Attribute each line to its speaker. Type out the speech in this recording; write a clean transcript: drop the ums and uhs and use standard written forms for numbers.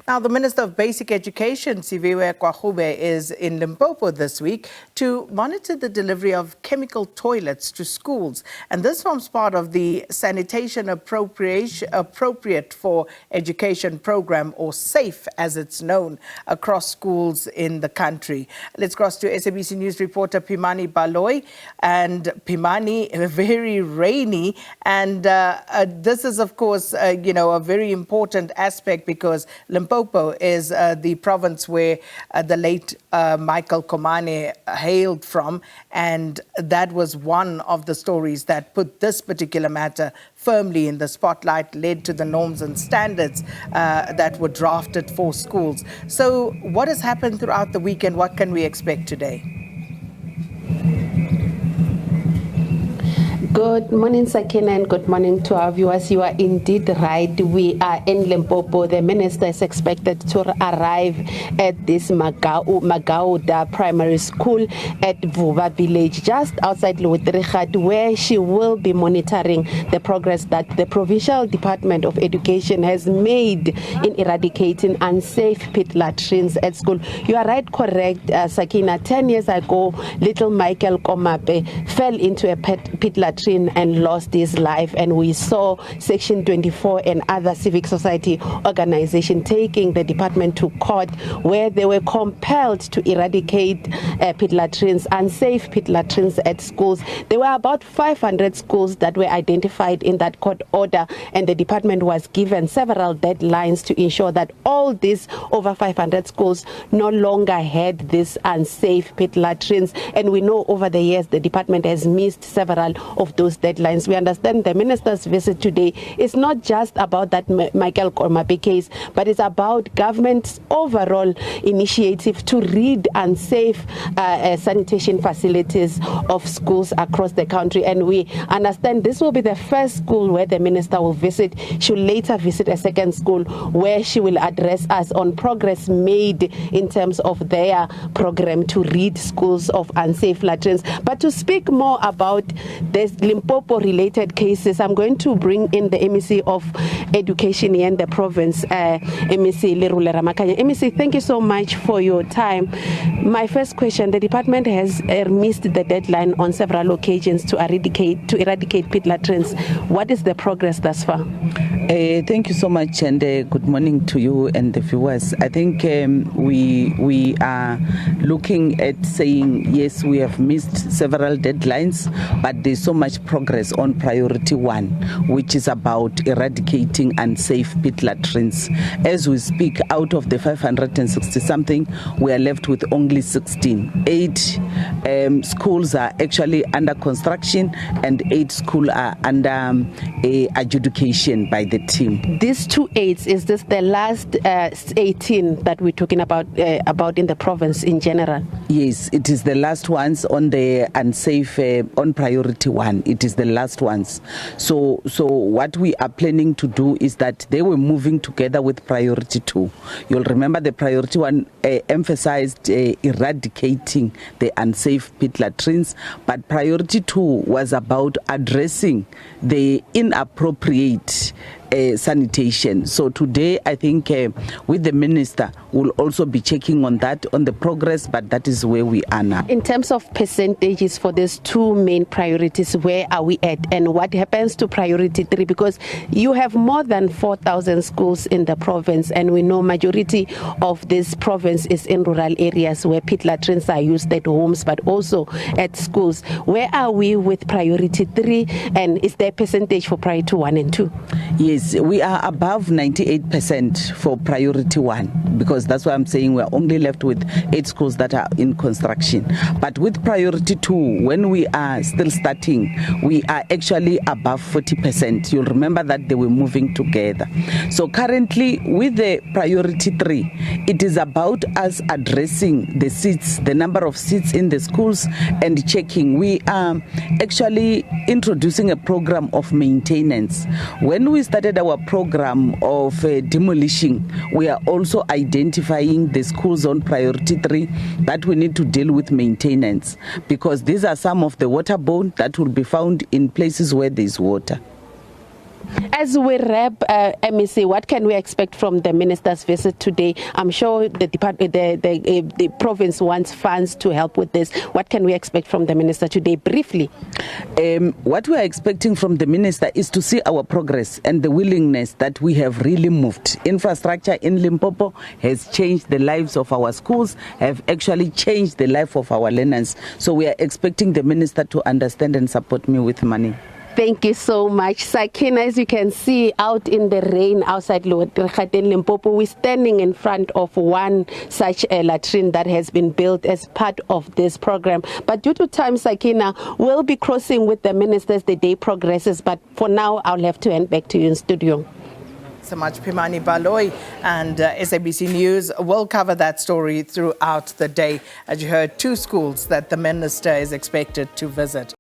Speaker 1: Now, the Minister of Basic Education, Siviwe Gwarube, is in Limpopo this week to monitor the delivery of chemical toilets to schools. And this forms part of the Sanitation Appropriate for Education program, or SAFE as it's known, across schools in the country. Let's cross to SABC News reporter Pimani Baloyi. And Pimani, very rainy. And this is, of course, a very important aspect because Limpopo is the province where the late Michael Komane hailed from, and that was one of the stories that put this particular matter firmly in the spotlight, led to the norms and standards that were drafted for schools. So what has happened throughout the weekend? What can we expect today?
Speaker 2: Good morning, Sakina, and good morning to our viewers. You are indeed right. We are in Limpopo. The minister is expected to arrive at this Magauda Primary School at Vuva Village, just outside Lutrigat, where she will be monitoring the progress that the Provincial Department of Education has made in eradicating unsafe pit latrines at school. You are right, correct, Sakina. 10 years ago, little Michael Komane fell into a pit latrine and lost his life, and we saw Section 24 and other civic society organizations taking the department to court, where they were compelled to eradicate pit latrines, unsafe pit latrines at schools. There were about 500 schools that were identified in that court order, and the department was given several deadlines to ensure that all these over 500 schools no longer had these unsafe pit latrines. And we know over the years the department has missed several of those deadlines. We understand the minister's visit today is not just about that Michael Komane case, but it's about government's overall initiative to rid unsafe sanitation facilities of schools across the country. And we understand this will be the first school where the minister will visit. She will later visit a second school where she will address us on progress made in terms of their program to rid schools of unsafe latrines. But to speak more about this Limpopo-related cases, I'm going to bring in the MEC of Education here in the province, MEC Lerule Ramakanya. MEC, thank you so much for your time. My first question, the department has missed the deadline on several occasions to eradicate pit latrines. What is the progress thus far?
Speaker 3: Thank you so much, and good morning to you and the viewers. I think we are looking at saying, yes, we have missed several deadlines, but there's so much progress on priority one, which is about eradicating unsafe pit latrines. As we speak, out of the 560 something, we are left with only 16. 8 schools are actually under construction, and 8 schools are under adjudication by the team.
Speaker 2: These 2 8s, is this the last 18 that we're talking about in the province in general?
Speaker 3: Yes, it is the last ones on the unsafe, on priority one. It is the last ones. So what we are planning to do is that they were moving together with priority two. You'll remember the priority one emphasized eradicating the unsafe pit latrines, but priority two was about addressing the inappropriate sanitation. So today, I think with the minister, we'll also be checking on that, on the progress, but that is where we are now.
Speaker 2: In terms of percentages for these 2 main priorities, where are we at, and what happens to priority 3? Because you have more than 4,000 schools in the province, and we know majority of this province is in rural areas where pit latrines are used at homes, but also at schools. Where are we with priority 3, and is there a percentage for priority 1 and 2?
Speaker 3: Yes, we are above 98% for priority 1, because that's why I'm saying we're only left with 8 schools that are in construction. But with priority 2, when we are still starting, we are actually above 40%. You'll remember that they were moving together. So currently, with the priority 3, it is about us addressing the seats, the number of seats in the schools, and checking. We are actually introducing a program of maintenance. When we started our program of demolishing, we are also identifying the schools on priority 3 that we need to deal with maintenance, because these are some of the waterborne that will be found in places where there is water.
Speaker 2: As we wrap, MEC, what can we expect from the minister's visit today? I'm sure the province wants funds to help with this. What can we expect from the minister today, briefly?
Speaker 3: What we are expecting from the minister is to see our progress and the willingness that we have really moved. Infrastructure in Limpopo has changed the lives of our schools, have actually changed the life of our learners. So we are expecting the minister to understand and support me with money.
Speaker 2: Thank you so much. Sakina, as you can see out in the rain outside Limpopo, we're standing in front of one such a latrine that has been built as part of this program. But due to time, Sakina, we'll be crossing with the minister as the day progresses. But for now, I'll have to hand back to you in studio.
Speaker 1: So much, Pimani Baloyi, and SABC News will cover that story throughout the day. As you heard, 2 schools that the minister is expected to visit.